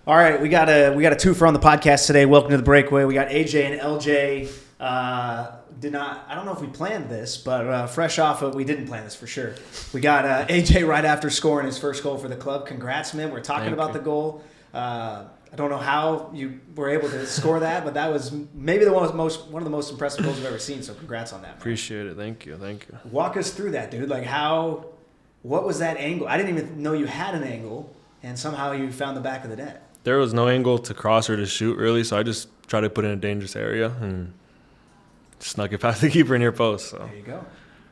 All right, we got a twofer on the podcast today. Welcome to the Breakaway. We got AJ and LJ. I don't know if we planned this, but fresh off of, we didn't plan this for sure. We got AJ right after scoring his first goal for the club. Congrats, man. We're talking about the goal. I don't know how you were able to score that, but that was maybe one of the most impressive goals I've ever seen. So congrats on that, man. Appreciate it. Thank you. Walk us through that, dude. Like what was that angle? I didn't even know you had an angle, and somehow you found the back of the net. There was no angle to cross or to shoot, really, so I just tried to put in a dangerous area and snuck it past the keeper near post. So. There you go.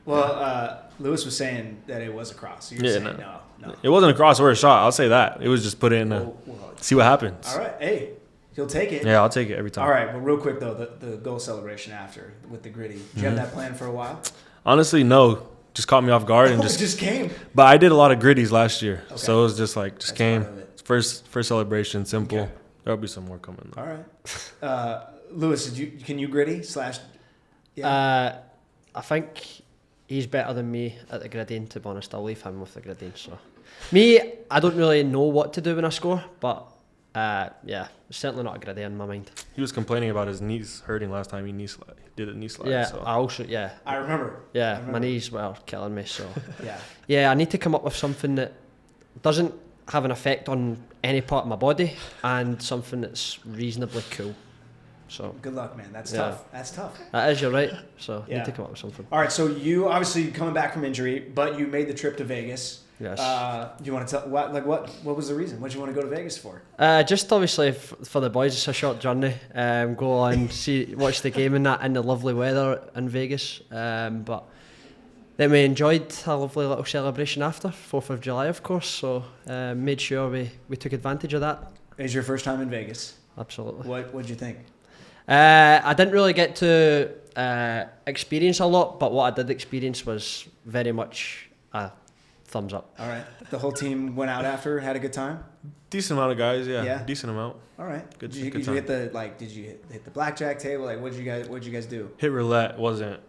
Well, Lewis was saying that it was a cross. You're saying no. It wasn't a cross or a shot. I'll say that. It was just put in, see what happens. All right. Hey, he'll take it. Yeah, I'll take it every time. All right. Well, real quick, though, the goal celebration after with the gritty. Did you have that planned for a while? Honestly, no. Just caught me off guard and it just came. But I did a lot of gritties last year, so it was just like That's came. First celebration, simple. Okay. There'll be some more coming. Though. All right. Lewis, can you gritty / Yeah. I think he's better than me at the gridding, to be honest. I'll leave him with the gridding. So, me, I don't really know what to do when I score, but it's certainly not a griddy in my mind. He was complaining about his knees hurting last time he did a knee slide. Yeah, so. I remember. Yeah, my knees were killing me. So, yeah, I need to come up with something that doesn't have an effect on any part of my body and something that's reasonably cool. So good luck, man. That's tough. That's tough. That is, you're right. So need to come up with something. All right. So you obviously coming back from injury, but you made the trip to Vegas. Yes. Do you want to tell what was the reason? What did you want to go to Vegas for? Just obviously for the boys, it's a short journey. Go on, watch the game in the lovely weather in Vegas. But then we enjoyed a lovely little celebration after 4th of July, of course. So made sure we took advantage of that. It was your first time in Vegas. Absolutely. What did you think? I didn't really get to experience a lot, but what I did experience was very much a thumbs up. All right. The whole team went out after, had a good time? Decent amount of guys, yeah. Decent amount. All right. Good did you hit the blackjack table? Like what'd you guys do? Hit roulette wasn't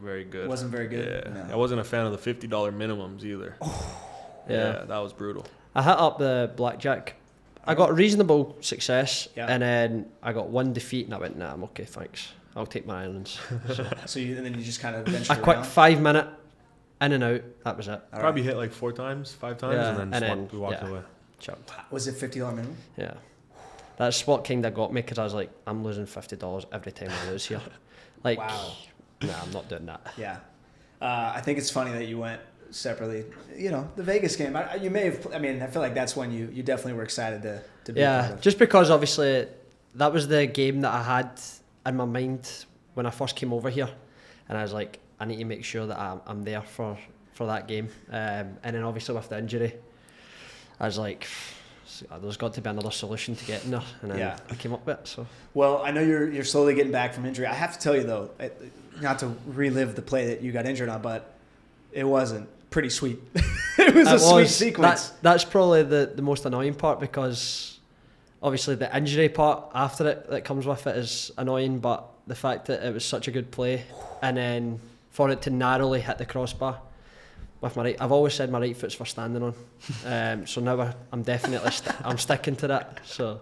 very good. Wasn't very good? Yeah. No. I wasn't a fan of the $50 minimums either. Yeah, that was brutal. I hit up the blackjack. I got reasonable success, and then I got one defeat, and I went, nah, I'm okay, thanks. I'll take my islands. So and then you just kind of ventured around? A quick 5-minute in and out, that was it. Probably hit like 5 times, and then we walked away. Chucked. Was it $50 minimum? Yeah. That's what kind of got me, because I was like, I'm losing $50 every time I lose here. Like, wow. Nah, I'm not doing that. Yeah. I think it's funny that you went separately. You know, the Vegas game, you may have, I feel like that's when you definitely were excited to be a part of. Just because obviously that was the game that I had in my mind when I first came over here, and I was like, I need to make sure that I'm there for that game. And then obviously with the injury, I was like, there's got to be another solution to getting there, and then I came up with it. So, well, I know you're slowly getting back from injury. I have to tell you though, not to relive the play that you got injured on, but it wasn't pretty sweet. It was a sweet sequence. That's probably the most annoying part, because obviously the injury part after it that comes with it is annoying, but the fact that it was such a good play and then for it to narrowly hit the crossbar with my right, I've always said my right foot's for standing on, so now I'm definitely I'm sticking to that. So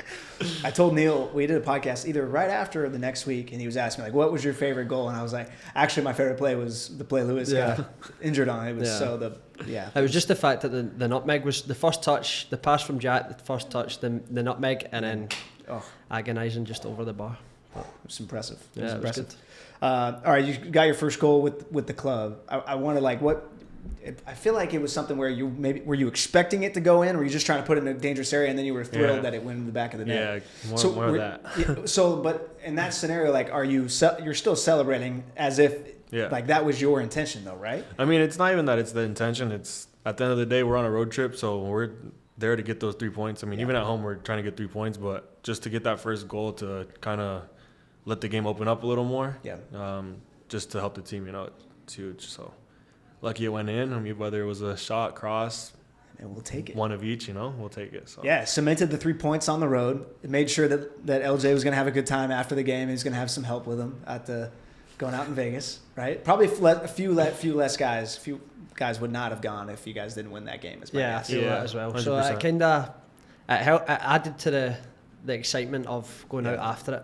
I told Neil, we did a podcast either right after or the next week, and he was asking me like, what was your favorite goal? And I was like, actually my favorite play was the play Lewis got injured on. It was it was just the fact that the nutmeg was the first touch, the pass from Jack, the first touch, the nutmeg, and then agonising just over the bar. It was impressive. It was impressive. Good. All right, you got your first goal with the club. I wanted I feel like it was something where were you expecting it to go in, or were you just trying to put it in a dangerous area and then you were thrilled that it went in the back of the net? Yeah, more of that. But in that scenario, like, you're still celebrating as if like that was your intention though, right? I mean, it's not even that it's the intention. It's at the end of the day, we're on a road trip, so we're there to get those 3 points. I mean, even at home, we're trying to get 3 points, but just to get that first goal to kind of let the game open up a little more, just to help the team, it's huge. So lucky it went in. I mean, whether it was a shot, cross, and we'll take it. One of each, we'll take it. So. Yeah, cemented the 3 points on the road. It made sure that LJ was going to have a good time after the game. He was going to have some help with him going out in Vegas, right? Probably a few less guys. A few guys would not have gone if you guys didn't win that game. I feel that as well. 100%. So it added to the excitement of going out Yeah. after it.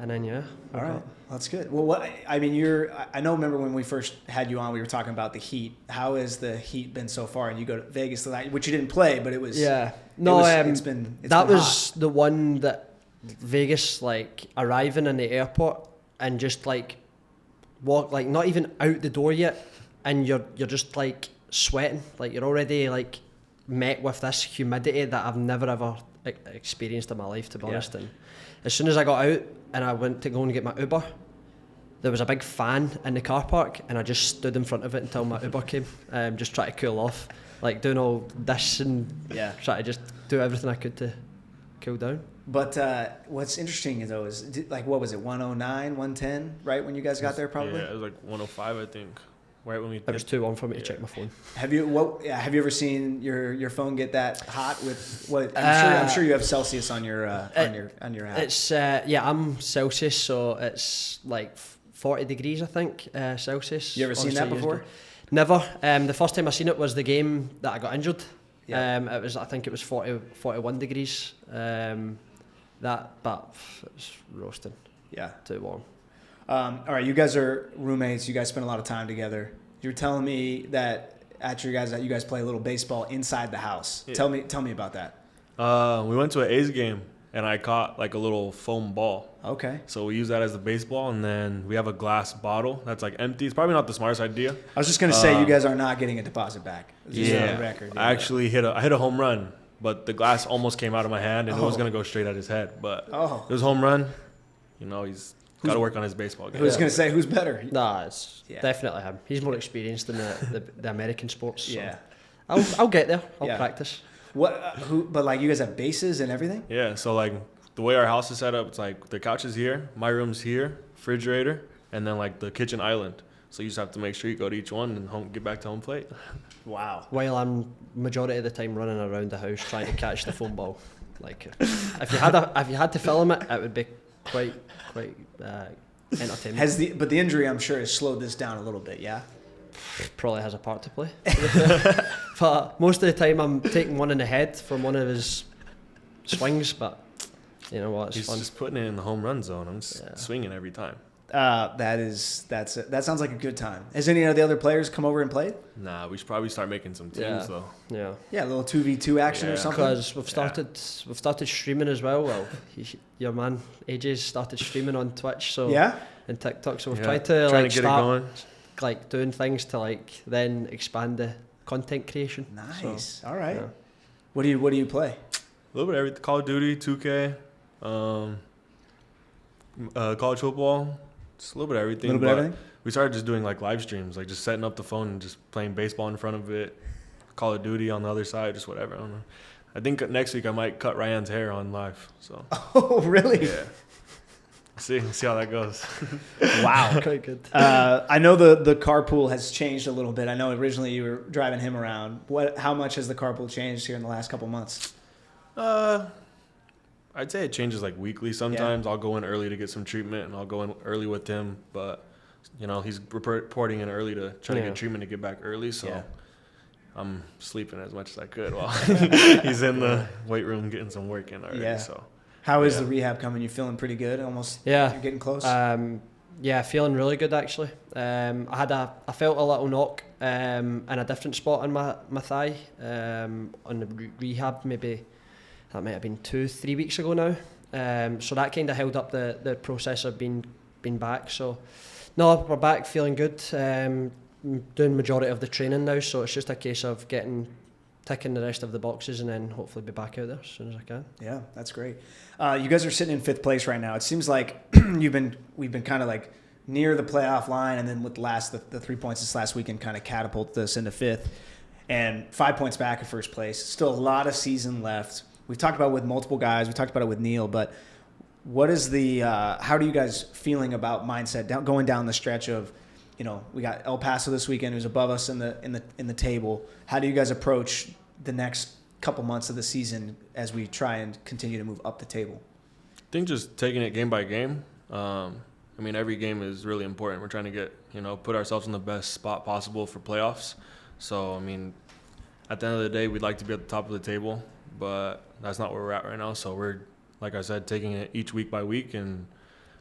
And then All right, that's good. Well, I mean, I know. Remember when we first had you on, we were talking about the Heat. How has the Heat been so far? And you go to Vegas tonight, which you didn't play, but it was. Yeah. No, it's been was the one that Vegas, like arriving in the airport and just like walk, like not even out the door yet, and you're just like sweating, like you're already like met with this humidity that I've never ever experienced in my life, to be honest. And as soon as I got out and I went to go and get my Uber, there was a big fan in the car park, and I just stood in front of it until my Uber came, just try to cool off, like doing all this and try to just do everything I could to cool down. But what's interesting though is, like, what was it, 109, 110, right when you guys got there, probably? Yeah, it was like 105, I think. Right when we. It was too long for me to check my phone. Have you ever seen your phone get that hot with what? I'm sure you have Celsius on your on your app. It's I'm Celsius, so it's like 40 degrees, I think, Celsius. You ever seen that before? Never. The first time I seen it was the game that I got injured. Yeah. I think it was 41 degrees. But it was roasting. Yeah. Too warm. All right, you guys are roommates. You guys spend a lot of time together. You were telling me that you guys play a little baseball inside the house. Yeah. Tell me about that. We went to an A's game, and I caught like a little foam ball. Okay. So we use that as the baseball, and then we have a glass bottle that's like empty. It's probably not the smartest idea. I was just gonna say you guys are not getting a deposit back. Just on the record. I actually hit a home run, but the glass almost came out of my hand, and it was gonna go straight at his head. But it was a home run. You know, he's got to work on his baseball game. I was going to say, who's better? Nah, it's definitely him. He's more experienced than the American sports. So. Yeah. I'll get there. I'll practice. But like, you guys have bases and everything? Yeah, so like the way our house is set up, it's like the couch is here, my room's here, refrigerator, and then like the kitchen island. So you just have to make sure you go to each one and get back to home plate. Wow. While I'm majority of the time running around the house trying to catch the foam ball. Like, if you had to film it, it would be quite entertaining. But the injury, I'm sure, has slowed this down a little bit. Yeah. Probably has a part to play. But most of the time, I'm taking one in the head from one of his swings. But you know what? It's He's fun. just putting it in the home run zone. I'm just swinging every time. That sounds like a good time. Has any of the other players come over and played? Nah, we should probably start making some teams though. Yeah. Yeah, a little 2v2 action or something. Because we've started streaming as well. Well, your man AJ's started streaming on Twitch, so and TikTok. So we've tried to get start it going. Like doing things to like then expand the content creation. Nice. All right. Yeah. What do you play? A little bit of everything. Call of Duty, 2K, college football. Just a little bit of everything. Everything? We started just doing like live streams, like just setting up the phone and just playing baseball in front of it, Call of Duty on the other side, just whatever. I don't know. I think next week I might cut Ryan's hair on live. So. Oh, really? Yeah. See how that goes. Wow. Quite good. I know the carpool has changed a little bit. I know originally you were driving him around. How much has the carpool changed here in the last couple months? I'd say it changes like weekly. Sometimes I'll go in early to get some treatment, and I'll go in early with him. But you know, he's reporting in early to try to get treatment to get back early. So I'm sleeping as much as I could while he's in the weight room getting some work in already. Yeah. So how is the rehab coming? You feeling pretty good? Almost. Yeah. You're getting close. Feeling really good actually. I felt a little knock in a different spot on my thigh on the rehab. Maybe that might have been 2-3 weeks ago now. So that kind of held up the process of being back. So no, we're back feeling good. Doing majority of the training now, so it's just a case of ticking the rest of the boxes and then hopefully be back out there as soon as I can. Yeah, that's great. You guys are sitting in 5th place right now. It seems like we've been kind of like near the playoff line, and then with the 3 points this last weekend kind of catapulted us into 5th, and 5 points back in 1st place. Still a lot of season left. We've talked about it with multiple guys. We talked about it with Neil, but what is how are you guys feeling about mindset going down the stretch of, you know, we got El Paso this weekend, who's above us in the table. How do you guys approach the next couple months of the season as we try and continue to move up the table? I think just taking it game by game. I mean, every game is really important. We're trying to put ourselves in the best spot possible for playoffs. So, I mean, at the end of the day, we'd like to be at the top of the table. but that's not where we're at right now. So we're, like I said, taking it each week by week, and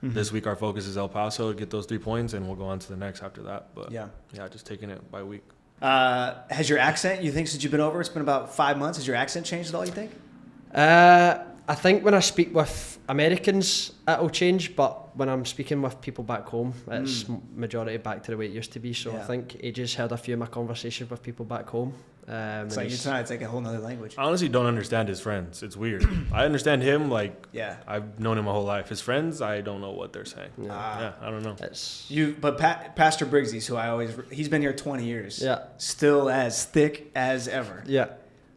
this week our focus is El Paso to get those 3 points, and we'll go on to the next after that. But yeah, just taking it by week. Has your accent, you think, since you've been over, it's been about 5 months, has your accent changed at all, you think? I think when I speak with Americans, it'll change, but when I'm speaking with people back home, it's majority back to the way it used to be. So I think AJ's heard a few of my conversations with people back home. It's like a whole nother language. I honestly don't understand his friends. It's weird. I understand him, I've known him my whole life. His friends, I don't know what they're saying. I don't know. But Pastor Briggsy's, he's been here 20 years. Yeah. Still as thick as ever. Yeah.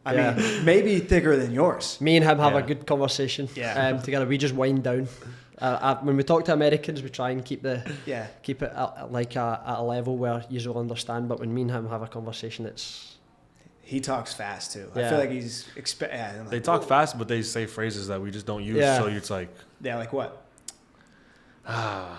I mean, maybe thicker than yours. Me and him have a good conversation together. We just wind down. When we talk to Americans, we try and keep it at a level where you will understand. But when me and him have a conversation, he talks fast too. I feel like he's they talk fast, but they say phrases that we just don't use. So it's like like what? A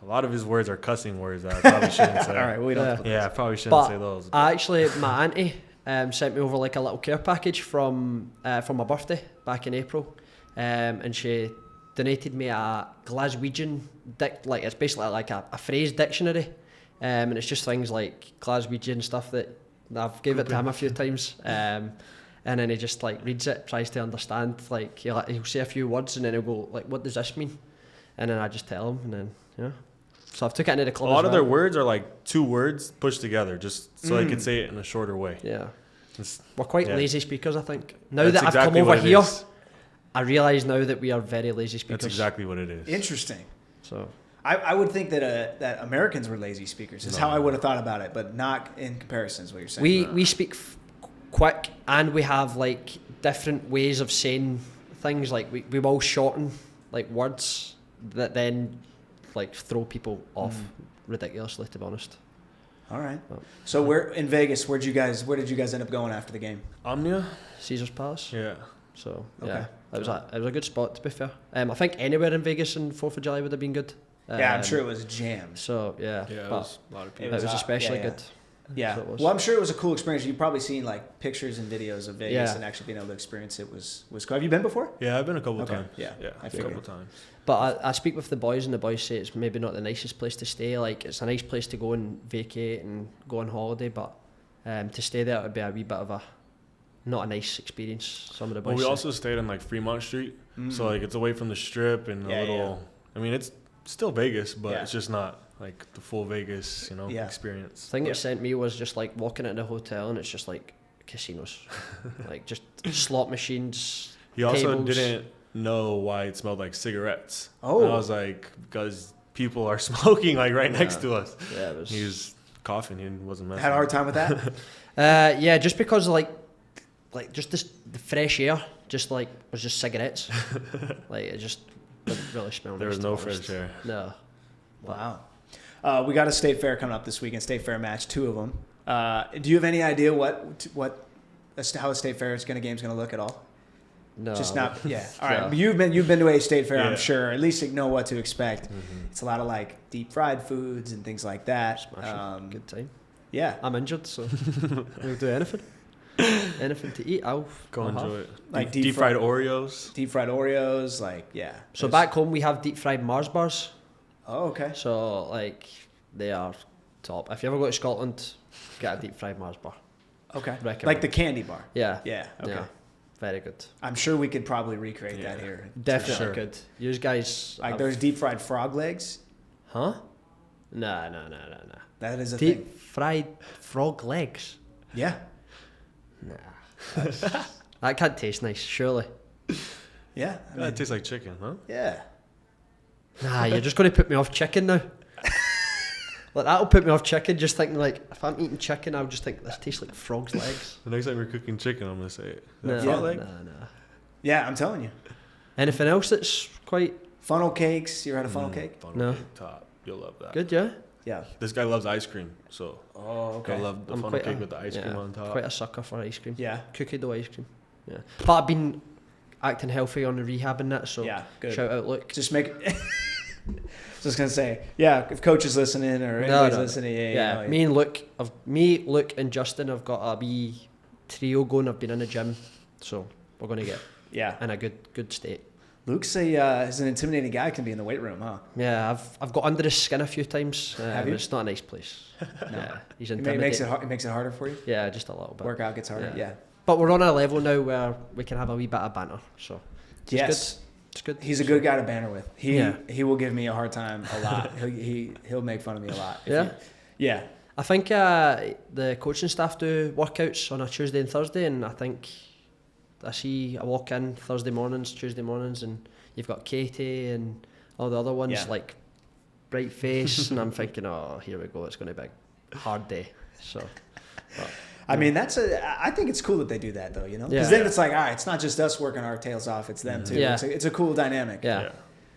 lot of his words are cussing words that I probably shouldn't say. All right, we don't. I probably shouldn't say those. Actually, my auntie sent me over like a little care package from my birthday back in April, and she donated me a Glaswegian it's basically like a phrase dictionary, and it's just things like Glaswegian stuff that I've gave it to him a few times, and then he just reads it, tries to understand. He'll say a few words, and then he'll go "What does this mean?" And then I just tell him, and then So I've took it into the club. A lot of their words are like 2 words pushed together, just so they could say it in a shorter way. Yeah, we're quite lazy speakers, I think. Now That's that I've exactly come over here, is. I realise now that we are very lazy speakers. That's exactly what it is. Interesting. So I would think that Americans were lazy speakers. Is how I would have thought about it, but not in comparison. Is what you're saying. We speak quick, and we have different ways of saying things. We will shorten words that then throw people off ridiculously, to be honest. All right. So we're in Vegas. Where did you guys end up going after the game? Omnia, Caesar's Palace. Yeah. So okay. It was a good spot, to be fair. I think anywhere in Vegas on 4th of July would have been good. I'm sure it was jammed. So yeah, it was a lot of people. It was especially good. Yeah. So well, I'm sure it was a cool experience. You've probably seen pictures and videos of Vegas, and actually being able to experience it was cool. Have you been before? Yeah, I've been a couple times. Yeah, I figured. A couple times. But I speak with the boys, and the boys say it's maybe not the nicest place to stay. It's a nice place to go and vacate and go on holiday, but to stay there would be a wee bit of not a nice experience. Some of the boys. Well, we also stayed on Fremont Street, so it's away from the Strip and a little. Yeah. I mean, it's still Vegas, but it's just not the full Vegas, experience. The thing that sent me was just walking into the hotel, and it's just casinos, just slot machines. He also tables. didn't know why it smelled like cigarettes. Oh, and I was because people are smoking right next to us. Yeah, he was coughing. He wasn't messing. Had a hard time with that. Yeah, just because just the fresh air was just cigarettes. It just didn't really smell. There was no fresh air. No. Wow. We got a state fair coming up this weekend. State fair match, 2 of them. Do you have any idea how a state fair game's going to look at all? No. Just not. Yeah. All right. But you've been to a state fair, I'm sure. At least you know what to expect. Mm-hmm. It's a lot of deep fried foods and things like that. Good time. Yeah. I'm injured, so we'll do anything. Anything to eat, I'll go enjoy it. Deep fried Oreos. Deep fried Oreos, So back home we have deep fried Mars bars. Oh, okay. So they are top. If you ever go to Scotland, get a deep fried Mars bar. Okay. Recommend. The candy bar. Yeah. Yeah. Okay. Yeah. Very good. I'm sure we could probably recreate that here. Definitely could. You guys those deep fried frog legs. Huh? No. That is a thing. Deep fried frog legs. Yeah. Nah. That can't taste nice, surely. Yeah. It tastes like chicken, huh? Yeah. Nah, you're just going to put me off chicken now. That'll put me off chicken, just thinking if I'm eating chicken, I'll just think this tastes like frog's legs. The next time you're cooking chicken, I'm going to say it. Nah. Frog leg? Nah. Yeah, I'm telling you. Anything else that's quite... Funnel cakes. You ever had a funnel cake? Funnel cake top. You'll love that. Good, yeah? Yeah. This guy loves ice cream, so... Oh, okay. I love the funnel cake with the ice cream on top. Quite a sucker for ice cream. Yeah. Cookie dough ice cream. Yeah. But I've been acting healthy on the rehab and that, so good. Shout out, Luke. Just make... Just going to say, if coach is listening or anybody's listening. Yeah. Me, Luke and Justin have got a wee trio going. I've been in the gym, so we're going to get in a good state. Luke's is an intimidating guy. Can be in the weight room, huh? Yeah, I've got under his skin a few times. Have you? It's not a nice place. No. Yeah, he's It intimidating. makes it harder for you. Yeah, just a little bit. Workout gets harder. Yeah. But we're on a level now where we can have a wee bit of banter. So Yes. it's good. He's a good guy to banter with. Yeah. He will give me a hard time a lot. He'll make fun of me a lot. Yeah. I think the coaching staff do workouts on a Tuesday and Thursday, and I think I walk in Thursday mornings, Tuesday mornings, and you've got Katie and all the other ones like bright face, and I'm thinking, oh, here we go, it's going to be a hard day. So, but, I mean, I think it's cool that they do that though, you know, because Yeah. then it's like, all right, it's not just us working our tails off, it's them too. Yeah. It's a cool dynamic. yeah.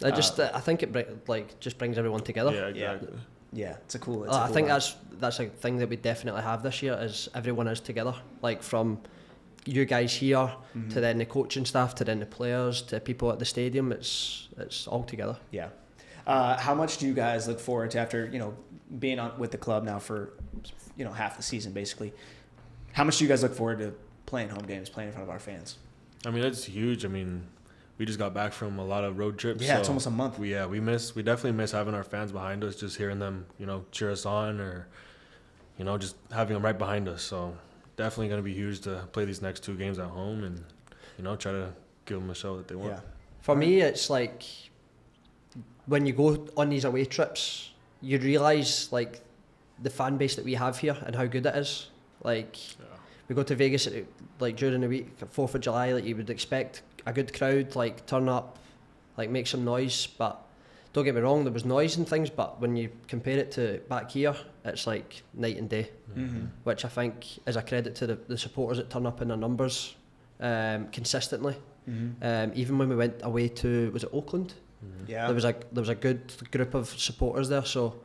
I think it just brings everyone together. Yeah, exactly. Yeah, it's a cool. I think that's a thing that we definitely have this year is everyone is together. Like from you guys here to then the coaching staff to then the players to people at the stadium. It's all together. Yeah. How much do you guys look forward to after being with the club now for half the season basically? How much do you guys look forward to playing home games, playing in front of our fans? I mean, it's huge. I mean, we just got back from a lot of road trips. Yeah, so it's almost a month. We definitely miss having our fans behind us, just hearing them, cheer us on, or, just having them right behind us. So definitely going to be huge to play these next 2 games at home and, try to give them a show that they want. Yeah. For me, it's like when you go on these away trips, you realise like the fan base that we have here and how good it is. Like we go to Vegas like during the week, 4th of July, like you would expect a good crowd, like turn up, like make some noise. But don't get me wrong, there was noise and things, but when you compare it to back here, it's like night and day, which I think is a credit to the supporters that turn up in their numbers consistently. Even when we went away to, was it Oakland? Yeah. There was a good group of supporters there. So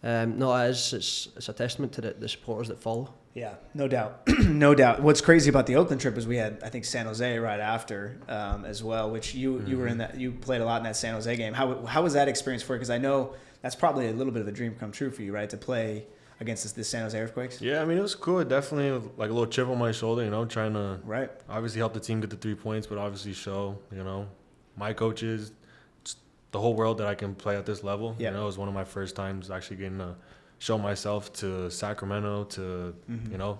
it's a testament to the supporters that follow. Yeah, no doubt. No doubt. What's crazy about the Oakland trip is we had, I think, San Jose right after as well, which you were in that. You played a lot in that San Jose game. How was that experience for you? Because I know that's probably a little bit of a dream come true for you, right? To play against the San Jose Earthquakes. Yeah, I mean, it was cool. It definitely like a little chip on my shoulder, trying to obviously help the team get the 3 points, but obviously show, my coaches, the whole world that I can play at this level. Yeah. It was one of my first times actually getting to show myself to Sacramento, to,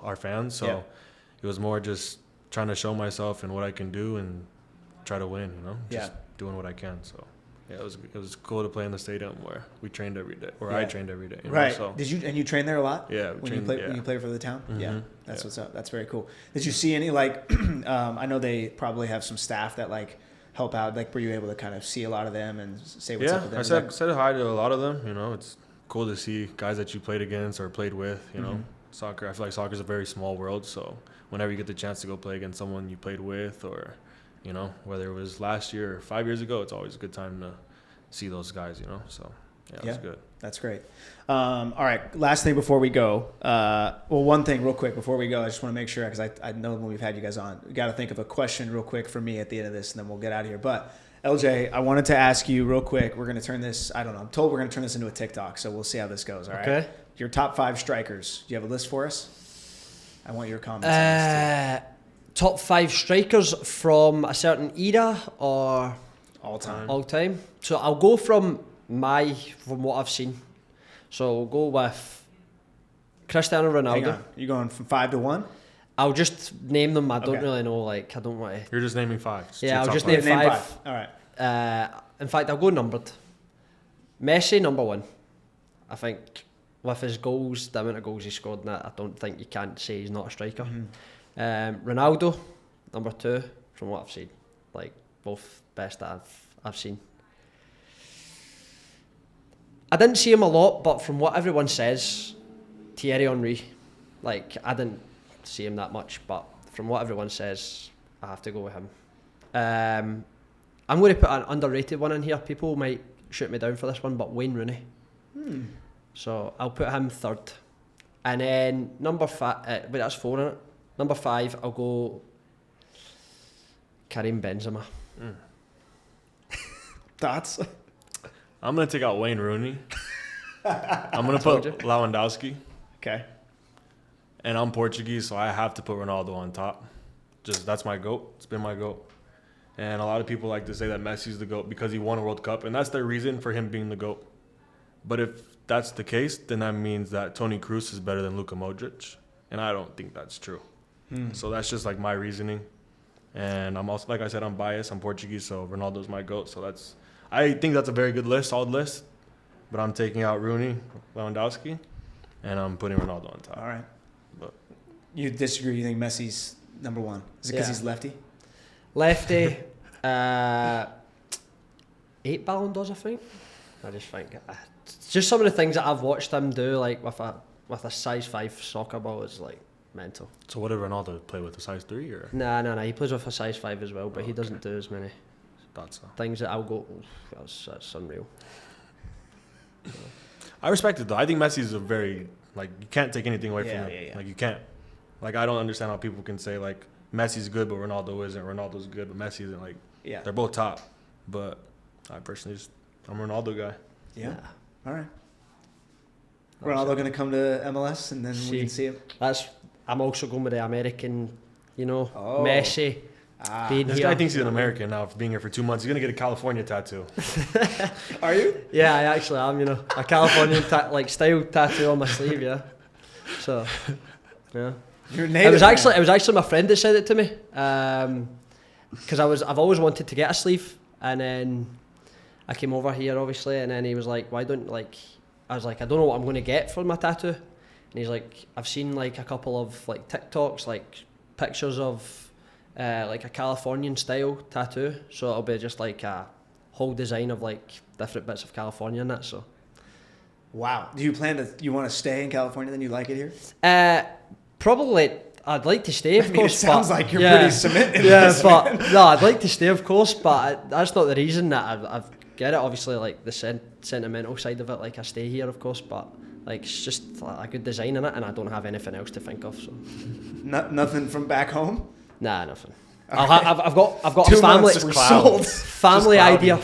our fans. So it was more just trying to show myself and what I can do and try to win, just doing what I can. So, yeah, it was cool to play in the stadium where we trained every day, or I trained every day. Right. So. Did you train there a lot? Yeah. When you play for the town? Yeah. That's what's up. That's very cool. Did you see any, I know they probably have some staff that, help out. Were you able to kind of see a lot of them and say what's up with them? I said hi to a lot of them. It's cool to see guys that you played against or played with. Soccer. I feel like soccer is a very small world. So whenever you get the chance to go play against someone you played with, or whether it was last year or 5 years ago, it's always a good time to see those guys. So yeah, it was good. That's great. All right, last thing before we go. One thing real quick before we go. I just want to make sure, because I know when we've had you guys on, we got to think of a question real quick for me at the end of this, and then we'll get out of here. But LJ, I wanted to ask you real quick. We're going to turn this, I don't know, I'm told we're going to turn this into a TikTok, so we'll see how this goes, all right? Okay. Your top 5 strikers. Do you have a list for us? I want your comments on this too. Top 5 strikers from a certain era or all time? All time. So I'll go from what I've seen. So we'll go with Cristiano Ronaldo. Hang on. You going from 5 to 1? I'll just name them. I don't really know. I don't want to. You're just naming 5. Yeah, I'll just name 5. All right. In fact, I'll go numbered. Messi, number 1. I think with his goals, the amount of goals he scored in that, I don't think you can't say he's not a striker. Ronaldo, number 2, from what I've seen. Both best that I've seen. I didn't see him a lot, but from what everyone says, Thierry Henry. I didn't see him that much, but from what everyone says, I have to go with him. I'm going to put an underrated one in here. People might shoot me down for this one, but Wayne Rooney. So I'll put him 3rd. And then number 5, that's 4 in it. Number 5, I'll go Karim Benzema. Thoughts? I'm going to take out Wayne Rooney. I'm going to put Lewandowski. Okay. And I'm Portuguese, so I have to put Ronaldo on top. that's my GOAT. It's been my GOAT. And a lot of people like to say that Messi's the GOAT because he won a World Cup, and that's the reason for him being the GOAT. But if that's the case, then that means that Toni Kroos is better than Luka Modric, and I don't think that's true. So that's just like my reasoning. And I'm also, like I said, I'm biased. I'm Portuguese, so Ronaldo's my GOAT. So I think that's a very good list, solid list. But I'm taking out Rooney, Lewandowski, and I'm putting Ronaldo on top. All right. But You disagree? You think Messi's number one? Is it because he's lefty? Lefty. 8 Ballon d'Ors, I think. I just think just some of the things that I've watched him do, like with a size 5 soccer ball, is like mental. so what did Ronaldo play with, a size 3 or? Nah. He plays with a size 5 as well, but he doesn't do as many Thought so. things that I'll go. That's unreal. I respect it though. I think Messi's a very, like, you can't take anything away from him. Yeah. Like, you can't. Like, I don't understand how people can say like Messi's good but Ronaldo isn't. Ronaldo's good but Messi isn't. Like, Yeah. they're both top. But I personally I'm a Ronaldo guy. Yeah. Nah. All right. Ronaldo going to come to MLS and then we can see him. I'm also going with the American, Oh. Messi. Being This here. guy thinks he's an American now for being here for 2 months. He's gonna get a California tattoo. Are you? Yeah, I actually am. A Californian style tattoo on my sleeve. Yeah. So, yeah. You're It native. was actually my friend that said it to me. Because I've always wanted to get a sleeve, and then I came over here obviously, and then he was like, "Why don't I was like, I don't know what I'm going to get for my tattoo, and he's like, I've seen like a couple of like TikToks, like pictures of like a Californian style tattoo, so it'll be just like a whole design of like different bits of California and that. So, Wow. Do you want to stay in California then? You like it here? probably. I'd like to stay, of course. It sounds but, like you're pretty cemented. but no, I'd like to stay, of course. But that's not the reason that I've get it. Obviously, like the sentimental side of it, like I stay here, of course. But like it's just a good design in it, and I don't have anything else to think of. So Nothing from back home? nah, nothing. Okay. I've got a 2 family months, we're sold. family idea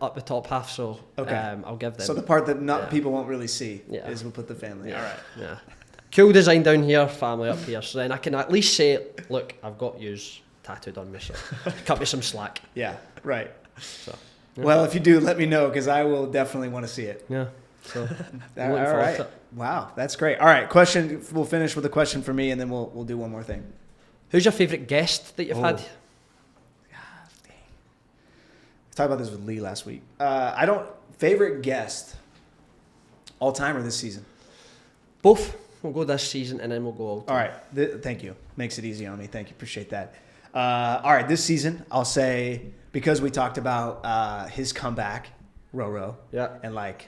up the top half. So Okay. I'll give them. So the part that Yeah. people won't really see Yeah. is we'll put the family. Yeah. All right. Yeah. Cool design down here, family up here. So then I can at least say, look, I've got yous tattooed on me, so cut me some slack. Yeah. Right. So yeah. Well, if you do, let me know because I will definitely want to see it. Yeah. So All looking forward right. to it. Wow, that's great. All right, question. We'll finish with a question for me, and then we'll do one more thing. Who's your favourite guest that you've had? I talked about this with Lee last week. Favorite guest all time or this season? Both. We'll go this season and then we'll go all All right. Thank you. Makes it easy on me. Thank you. Appreciate that. All right. This season, I'll say, because we talked about his comeback, Roro, Yeah. and like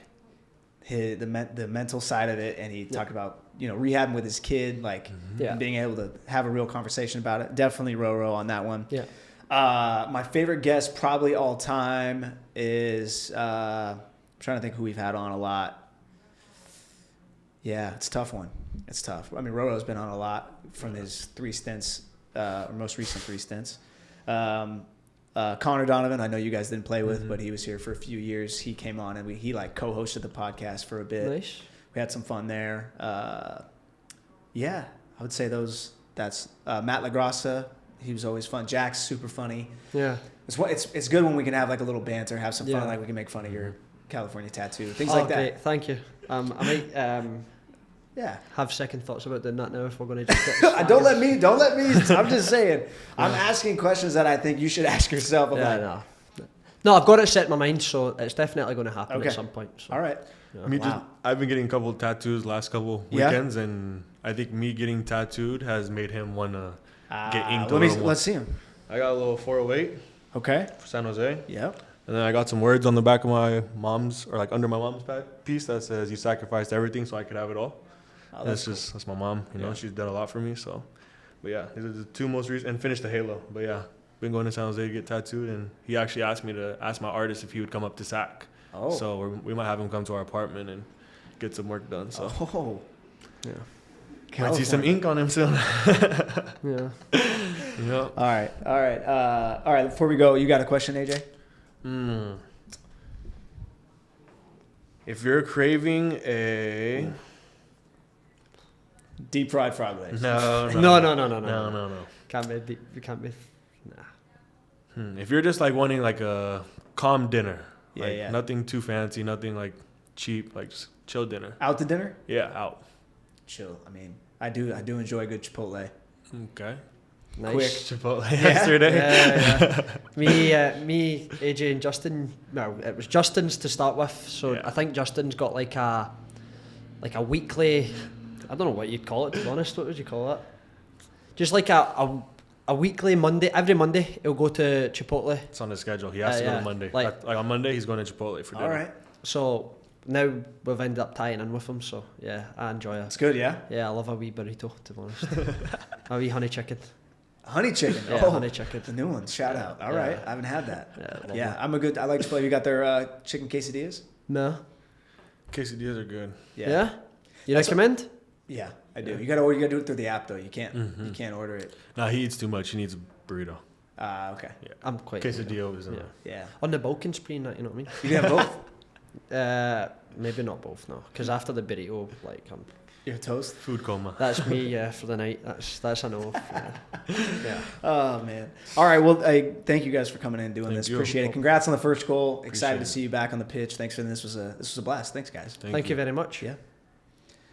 the mental side of it, and he talked about rehabbing with his kid, like Yeah. and being able to have a real conversation about it. Definitely Roro on that one. Yeah. My favorite guest probably all time is I'm trying to think who we've had on a lot. Yeah, it's a tough one. It's tough. I mean, Roro's been on a lot from his 3 stints, or most recent 3 stints. Connor Donovan, I know you guys didn't play with, but he was here for a few years. He came on and he co-hosted the podcast for a bit. Nice. We had some fun there. Yeah, I would say those. That's Matt LaGrassa. He was always fun. Jack's super funny. Yeah. It's good when we can have like a little banter, have some fun, Yeah. like we can make fun of your California tattoo, things like that. Great. Thank you. I might Yeah. have second thoughts about doing that now if we're going to just get Don't let me. I'm just saying. I'm asking questions that I think you should ask yourself. I'm like, No, I've got it set in my mind, so it's definitely going to happen Okay. at some point. So. all right. I mean, Wow. I've been getting a couple of tattoos last couple Yeah? weekends, and I think me getting tattooed has made him want to get inked a little more. Let's see him. I got a little 408 Okay. for San Jose. Yep. And then I got some words on the back of my mom's, or like under my mom's piece that says, "You sacrificed everything so I could have it all." Oh, That's my mom. Yeah. She's done a lot for me. So, but yeah, these are the 2 most recent, and finished the Halo. But yeah, been going to San Jose to get tattooed, and he actually asked me to ask my artist if he would come up to SAC. Oh. So we might have him come to our apartment and get some work done. So Oh. Yeah. might see some ink on him soon. Yeah. Yeah. All right. All right. Before we go, you got a question, AJ? If you're craving a Deep fried frog legs. no, No. no. can't be. Nah. If you're just like wanting like a calm dinner, Yeah, like yeah. nothing too fancy, nothing like cheap, like just chill dinner. Out to dinner? Yeah, out. Chill. I mean, I do enjoy a good Chipotle. Okay. Nice. Quick. Chipotle yesterday. Yeah. Me, AJ, and Justin. No, it was Justin's to start with. So Yeah. I think Justin's got like a weekly. I don't know what you'd call it. To be honest, what would you call it? Just like a weekly Monday. Every Monday, he'll go to Chipotle. It's on the schedule. He has to go Yeah. on Monday. Like on Monday, he's going to Chipotle for dinner. All right. So now we've ended up tying in with him. So yeah, I enjoy it. It's good, yeah? Yeah, I love a wee burrito. To be honest, a wee honey chicken. Honey chicken. Yeah, oh, honey chicken. the new one. Shout out. All right. I haven't had that. Yeah, I like Chipotle. You got their chicken quesadillas? No. Quesadillas are good. Yeah. You That's recommend? Yeah, I do. You gotta do it through the app though. You can't order it. Nah, he eats too much. He needs a burrito. Okay. Yeah. I'm quite. Quesadilla is in Yeah. there. Yeah. On the Balkan spree, that, you know what I mean? You can have both. Maybe not both, no. Because after the burrito, like, Your toast. Food coma. that's me for the night. That's a no. Yeah. Oh man. All right. Well, thank you guys for coming in and doing Thank this. you. Appreciate it. Congrats on the first goal. Excited Appreciate to see you back on the pitch. Thanks for this. This was a blast. Thanks, guys. Thank you very much. Yeah.